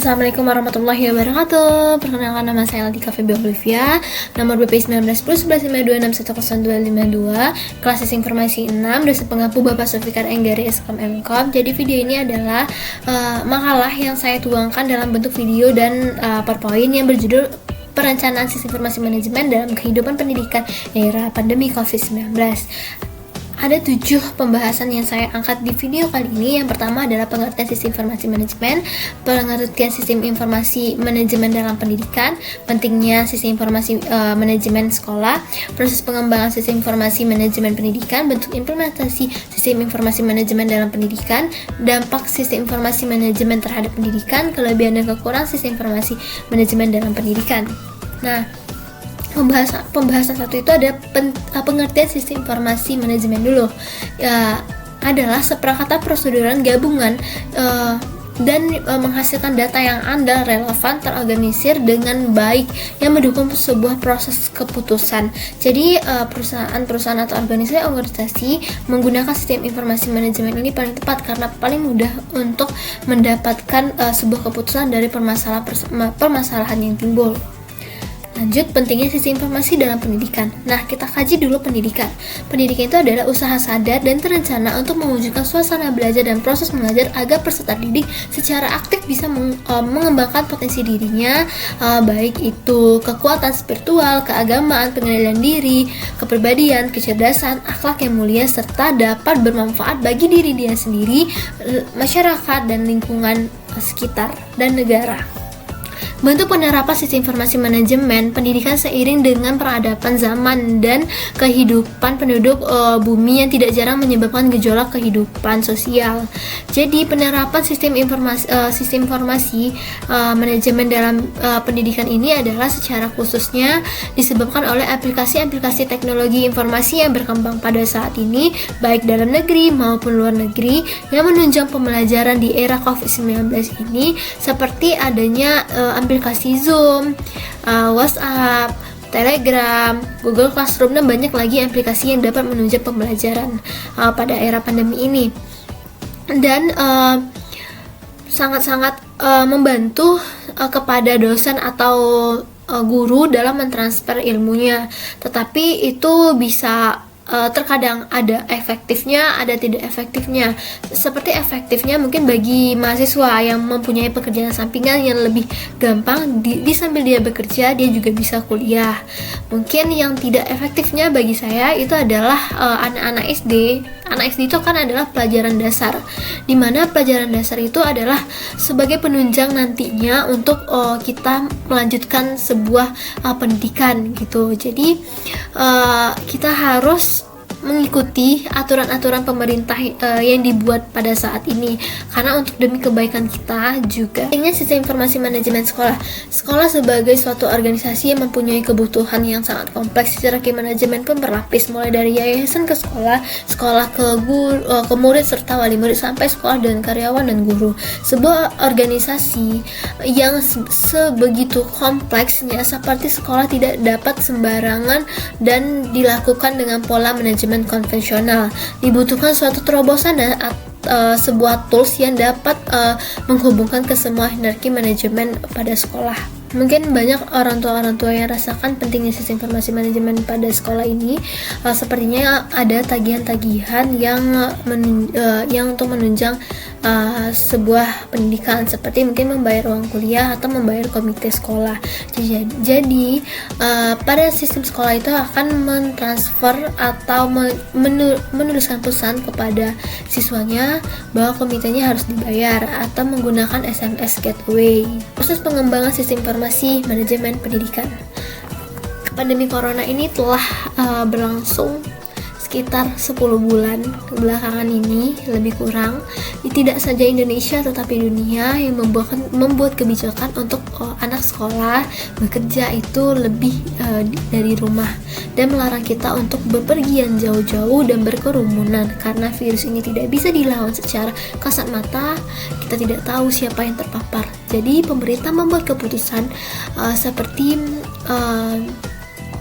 Assalamualaikum warahmatullahi wabarakatuh. Perkenalkan, nama saya Aldika Feby Olivia, nomor BPI 191011521052, kelas informasi 6, dosen pengampu Bapak Sulfikar Enggari SKM MKOM. Jadi video ini adalah makalah yang saya tuangkan dalam bentuk video dan PowerPoint yang berjudul Perencanaan Sistem Informasi Manajemen dalam Kehidupan Pendidikan Era Pandemi COVID-19. Ada 7 pembahasan yang saya angkat di video kali ini. Yang pertama adalah pengertian sistem informasi manajemen, pengertian sistem informasi manajemen dalam pendidikan, pentingnya sistem informasi manajemen sekolah, proses pengembangan sistem informasi manajemen pendidikan, bentuk implementasi sistem informasi manajemen dalam pendidikan, dampak sistem informasi manajemen terhadap pendidikan, kelebihan dan kekurangan sistem informasi manajemen dalam pendidikan. Nah, pembahasan satu itu ada pengertian sistem informasi manajemen dulu. Adalah seperangkat proseduran gabungan dan menghasilkan data yang andal, relevan, terorganisir dengan baik yang mendukung sebuah proses keputusan. Jadi perusahaan atau organisasi menggunakan sistem informasi manajemen ini paling tepat karena paling mudah untuk mendapatkan sebuah keputusan dari permasalahan yang timbul. Lanjut, pentingnya sistem informasi dalam pendidikan. Nah, kita kaji dulu pendidikan. Pendidikan itu adalah usaha sadar dan terencana untuk mewujudkan suasana belajar dan proses mengajar agar peserta didik secara aktif bisa mengembangkan potensi dirinya, baik itu kekuatan spiritual, keagamaan, pengendalian diri, kepribadian, kecerdasan, akhlak yang mulia, serta dapat bermanfaat bagi diri dia sendiri, masyarakat, dan lingkungan sekitar, dan negara. Bentuk penerapan sistem informasi manajemen pendidikan seiring dengan peradaban zaman dan kehidupan penduduk bumi yang tidak jarang menyebabkan gejolak kehidupan sosial. Jadi penerapan sistem informasi manajemen dalam pendidikan ini adalah secara khususnya disebabkan oleh aplikasi-aplikasi teknologi informasi yang berkembang pada saat ini, baik dalam negeri maupun luar negeri, yang menunjang pembelajaran di era COVID-19 ini, seperti adanya aplikasi Zoom, WhatsApp, Telegram, Google Classroom, dan banyak lagi aplikasi yang dapat menunjang pembelajaran pada era pandemi ini. Dan sangat-sangat membantu kepada dosen atau guru dalam mentransfer ilmunya. Tetapi itu bisa terkadang ada efektifnya, ada tidak efektifnya. Seperti efektifnya mungkin bagi mahasiswa yang mempunyai pekerjaan sampingan yang lebih gampang, di sambil dia bekerja dia juga bisa kuliah. Mungkin yang tidak efektifnya bagi saya itu adalah anak-anak SD. Anak SD itu kan adalah pelajaran dasar, dimana pelajaran dasar itu adalah sebagai penunjang nantinya untuk kita melanjutkan sebuah pendidikan gitu. Jadi kita harus mengikuti aturan-aturan pemerintah yang dibuat pada saat ini, karena untuk demi kebaikan kita juga. Ingat sistem informasi manajemen sekolah. Sekolah sebagai suatu organisasi yang mempunyai kebutuhan yang sangat kompleks. Hierarki manajemen pun berlapis, mulai dari yayasan ke sekolah, sekolah ke guru, ke murid serta wali murid, sampai sekolah dan karyawan dan guru. Sebuah organisasi yang sebegitu kompleksnya seperti sekolah tidak dapat sembarangan dan dilakukan dengan pola manajemen konvensional. Dibutuhkan suatu terobosan dan sebuah tools yang dapat menghubungkan ke semua hierarki manajemen pada sekolah. Mungkin banyak orang tua yang rasakan pentingnya sistem informasi manajemen pada sekolah ini. Sepertinya ada tagihan-tagihan yang untuk menunjang sebuah pendidikan, seperti mungkin membayar uang kuliah atau membayar komite sekolah. Jadi pada sistem sekolah itu akan mentransfer atau menuliskan pesan kepada siswanya bahwa komitenya harus dibayar atau menggunakan SMS gateway. Proses pengembangan sistem informasi manajemen pendidikan. Pandemi corona ini telah berlangsung sekitar 10 bulan belakangan ini, lebih kurang. Tidak saja Indonesia tetapi dunia yang membuat kebijakan untuk anak sekolah bekerja itu lebih dari rumah, dan melarang kita untuk bepergian jauh-jauh dan berkerumunan karena virus ini tidak bisa dilawan secara kasat mata. Kita tidak tahu siapa yang terpapar. Jadi pemerintah membuat keputusan seperti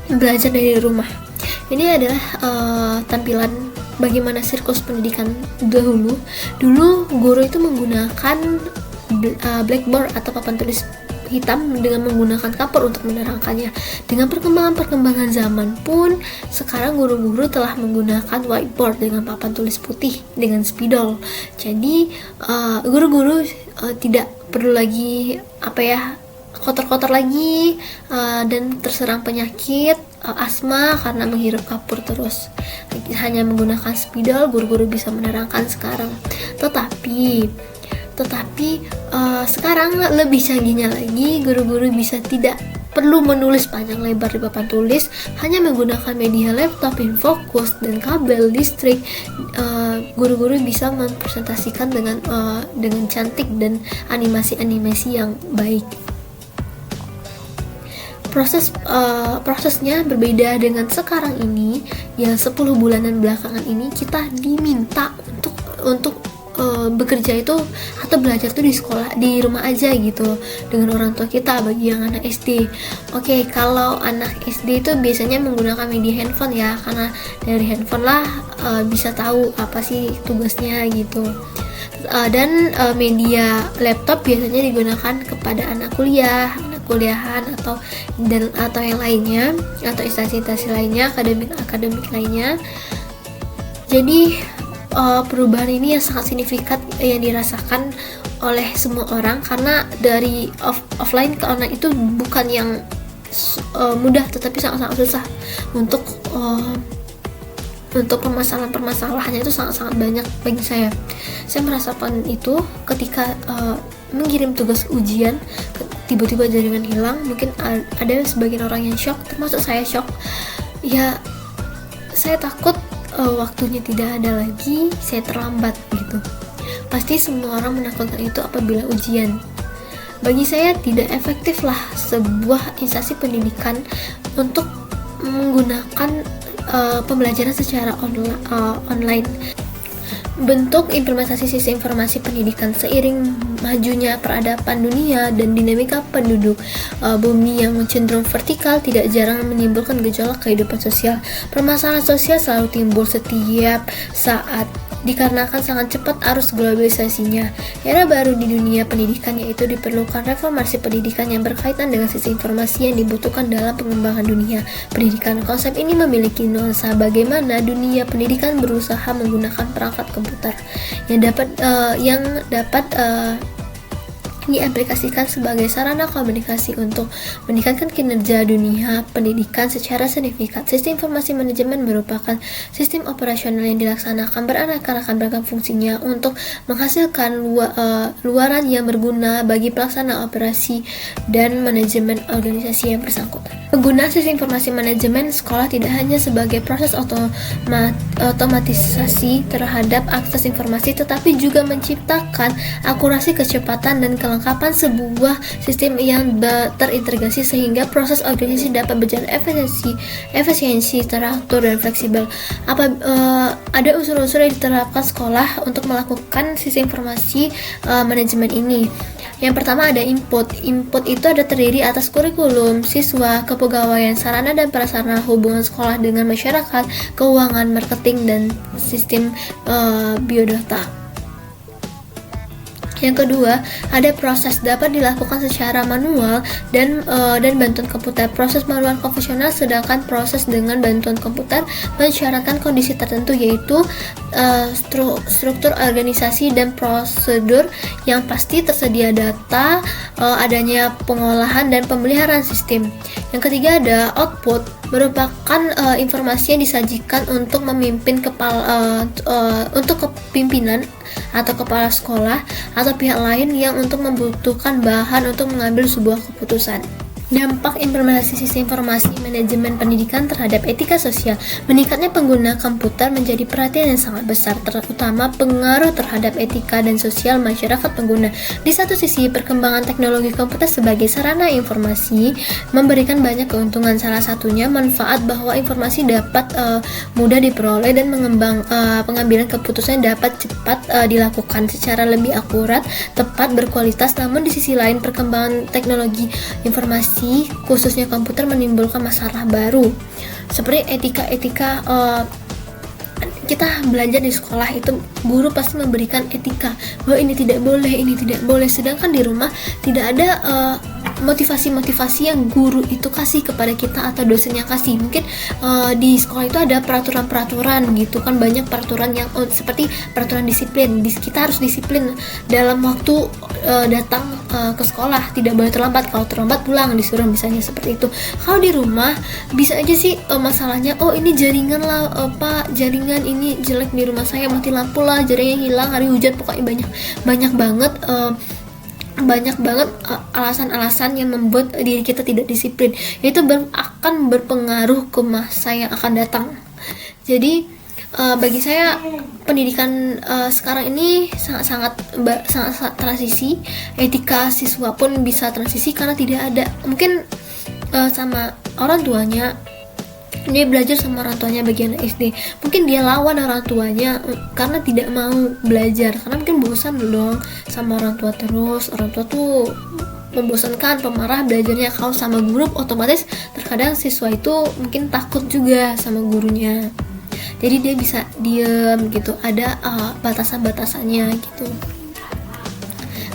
belajar dari rumah. Ini adalah tampilan bagaimana siklus pendidikan dahulu. Dulu guru itu menggunakan blackboard atau papan tulis hitam dengan menggunakan kapur untuk menerangkannya. Dengan perkembangan zaman pun, sekarang guru-guru telah menggunakan whiteboard dengan papan tulis putih dengan spidol. Jadi guru-guru tidak perlu lagi kotor-kotor lagi dan terserang penyakit asma karena menghirup kapur terus. Hanya menggunakan spidol, guru-guru bisa menerangkan sekarang. Tetapi sekarang lebih canggihnya lagi, guru-guru bisa tidak perlu menulis panjang lebar di papan tulis, hanya menggunakan media laptop, infocus, dan kabel listrik. Guru-guru bisa mempresentasikan dengan cantik dan animasi-animasi yang baik. Prosesnya berbeda dengan sekarang ini, yang 10 bulanan belakangan ini kita diminta untuk bekerja itu atau belajar tuh di sekolah, di rumah aja gitu dengan orang tua kita bagi yang anak SD. Oke, kalau anak SD itu biasanya menggunakan media handphone ya, karena dari handphone lah bisa tahu apa sih tugasnya gitu. Dan media laptop biasanya digunakan kepada anak kuliahan atau yang lainnya, atau instansi lainnya, akademik lainnya. Jadi perubahan ini yang sangat signifikan yang dirasakan oleh semua orang, karena dari offline ke online itu bukan yang mudah, tetapi sangat-sangat susah untuk permasalahannya itu sangat-sangat banyak bagi saya. Saya merasakan itu ketika mengirim tugas ujian, tiba-tiba jaringan hilang. Mungkin ada sebagian orang yang shock, termasuk saya shock. Ya, saya takut waktunya tidak ada lagi, saya terlambat gitu. Pasti semua orang menakutkan itu apabila ujian. Bagi saya tidak efektif lah sebuah instansi pendidikan untuk menggunakan pembelajaran secara online. Bentuk implementasi sistem informasi pendidikan seiring majunya peradaban dunia dan dinamika penduduk bumi yang cenderung vertikal tidak jarang menimbulkan gejolak kehidupan sosial. Permasalahan sosial selalu timbul setiap saat dikarenakan sangat cepat arus globalisasinya. Era baru di dunia pendidikan yaitu diperlukan reformasi pendidikan yang berkaitan dengan sistem informasi yang dibutuhkan dalam pengembangan dunia pendidikan. Konsep ini memiliki nuansa bagaimana dunia pendidikan berusaha menggunakan perangkat komputer yang dapat diaplikasikan sebagai sarana komunikasi untuk meningkatkan kinerja dunia pendidikan secara signifikan. Sistem informasi manajemen merupakan sistem operasional yang dilaksanakan beraneka beragam fungsinya untuk menghasilkan luaran yang berguna bagi pelaksana operasi dan manajemen organisasi yang bersangkutan. Penggunaan sistem informasi manajemen sekolah tidak hanya sebagai proses otomatisasi terhadap akses informasi, tetapi juga menciptakan akurasi, kecepatan, dan kelengkapan sebuah sistem yang terintegrasi sehingga proses organisasi dapat berjalan efisiensi, teratur, dan fleksibel. Ada unsur-unsur yang diterapkan sekolah untuk melakukan sistem informasi manajemen ini. Yang pertama ada input. Input itu ada terdiri atas kurikulum, siswa, kepegawaian, sarana dan prasarana, hubungan sekolah dengan masyarakat, keuangan, marketing, dan sistem biodata. Yang kedua, ada proses dapat dilakukan secara manual dan bantuan komputer. Proses manual konvensional, sedangkan proses dengan bantuan komputer mensyaratkan kondisi tertentu, yaitu struktur organisasi dan prosedur yang pasti, tersedia data, adanya pengolahan dan pemeliharaan sistem. Yang ketiga ada output, merupakan informasi yang disajikan untuk memimpin untuk kepimpinan atau kepala sekolah atau pihak lain yang membutuhkan bahan untuk mengambil sebuah keputusan. Dampak implementasi sistem informasi manajemen pendidikan terhadap etika sosial. Meningkatnya pengguna komputer menjadi perhatian yang sangat besar, terutama pengaruh terhadap etika dan sosial masyarakat pengguna. Di satu sisi, perkembangan teknologi komputer sebagai sarana informasi memberikan banyak keuntungan. Salah satunya manfaat bahwa informasi dapat mudah diperoleh dan pengambilan keputusan dapat cepat dilakukan secara lebih akurat, tepat, berkualitas. Namun di sisi lain, perkembangan teknologi informasi khususnya komputer menimbulkan masalah baru seperti kita belajar di sekolah itu guru pasti memberikan etika bahwa ini tidak boleh, sedangkan di rumah tidak ada motivasi-motivasi yang guru itu kasih kepada kita atau dosen yang kasih. Mungkin di sekolah itu ada peraturan-peraturan gitu kan, banyak peraturan yang seperti peraturan disiplin, kita harus disiplin dalam waktu datang ke sekolah, tidak boleh terlambat, kalau terlambat pulang disuruh, misalnya seperti itu. Kalau di rumah bisa aja sih masalahnya, oh ini jaringan lah, jaringan ini jelek di rumah saya, mati lampu lah, jaringan hilang, hari hujan, pokoknya banyak banget alasan-alasan yang membuat diri kita tidak disiplin. Itu akan berpengaruh ke masa yang akan datang. Jadi bagi saya pendidikan sekarang ini sangat transisi. Etika siswa pun bisa transisi karena tidak ada, mungkin sama orang tuanya, dia belajar sama orang tuanya bagian SD, mungkin dia lawan orang tuanya karena tidak mau belajar, karena mungkin bosan dong sama orang tua terus. Orang tua tuh membosankan, pemarah belajarnya. Kalau sama guru otomatis terkadang siswa itu mungkin takut juga sama gurunya, jadi dia bisa diem gitu, ada batasan-batasannya gitu.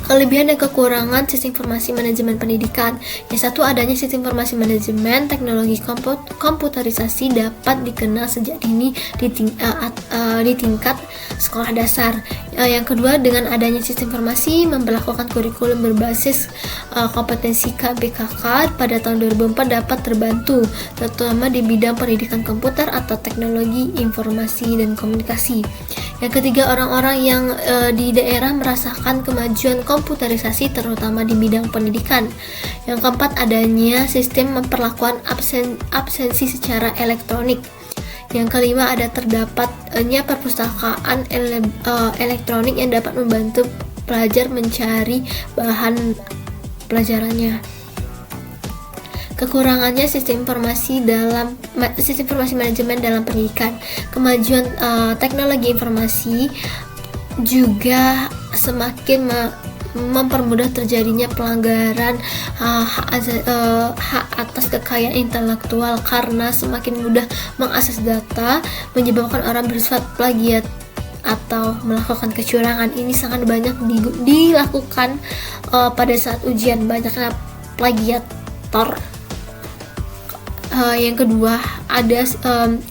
Kelebihan dan kekurangan sistem informasi manajemen pendidikan. Yang satu, adanya sistem informasi manajemen teknologi komputerisasi dapat dikenal sejak dini di tingkat sekolah dasar. Yang kedua, dengan adanya sistem informasi memperlakukan kurikulum berbasis kompetensi KBKK pada tahun 2004 dapat terbantu, terutama di bidang pendidikan komputer atau teknologi informasi dan komunikasi. Yang ketiga, orang-orang yang di daerah merasakan kemajuan komputerisasi terutama di bidang pendidikan. Yang keempat, adanya sistem perlakuan absensi secara elektronik. Yang kelima, terdapatnya perpustakaan elektronik yang dapat membantu pelajar mencari bahan pelajarannya. Kekurangannya sistem informasi manajemen dalam pendidikan. Kemajuan teknologi informasi juga semakin mempermudah terjadinya pelanggaran hak atas kekayaan intelektual karena semakin mudah mengakses data, menyebabkan orang bersifat plagiat atau melakukan kecurangan. Ini sangat banyak dilakukan pada saat ujian, banyaknya plagiator. Yang kedua,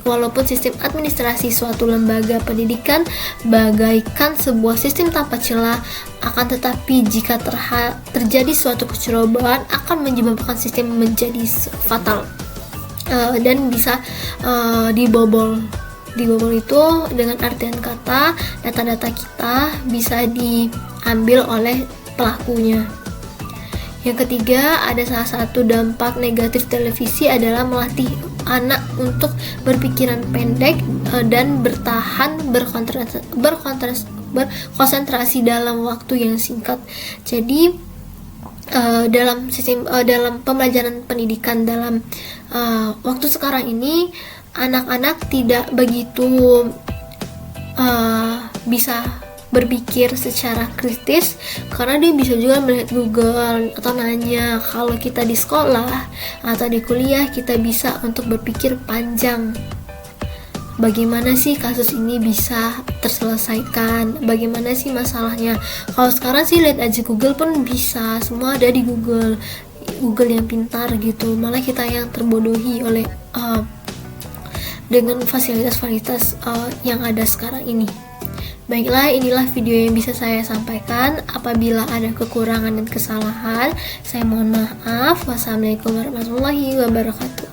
walaupun sistem administrasi suatu lembaga pendidikan bagaikan sebuah sistem tanpa celah, akan tetapi jika terjadi suatu kecerobohan akan menyebabkan sistem menjadi fatal dan bisa dibobol. Dibobol itu dengan artian kata data-data kita bisa diambil oleh pelakunya. Yang ketiga, ada salah satu dampak negatif televisi adalah melatih anak untuk berpikiran pendek dan berkonsentrasi dalam waktu yang singkat. Jadi dalam pembelajaran pendidikan dalam waktu sekarang ini, anak-anak tidak begitu bisa berpikir secara kritis karena dia bisa juga melihat Google atau nanya. Kalau kita di sekolah atau di kuliah, kita bisa untuk berpikir panjang, bagaimana sih kasus ini bisa terselesaikan, bagaimana sih masalahnya. Kalau sekarang sih lihat aja Google pun bisa, semua ada di Google yang pintar gitu. Malah kita yang terbodohi oleh dengan fasilitas-fasilitas yang ada sekarang ini. Baiklah, inilah video yang bisa saya sampaikan. Apabila ada kekurangan dan kesalahan, saya mohon maaf. Wassalamualaikum warahmatullahi wabarakatuh.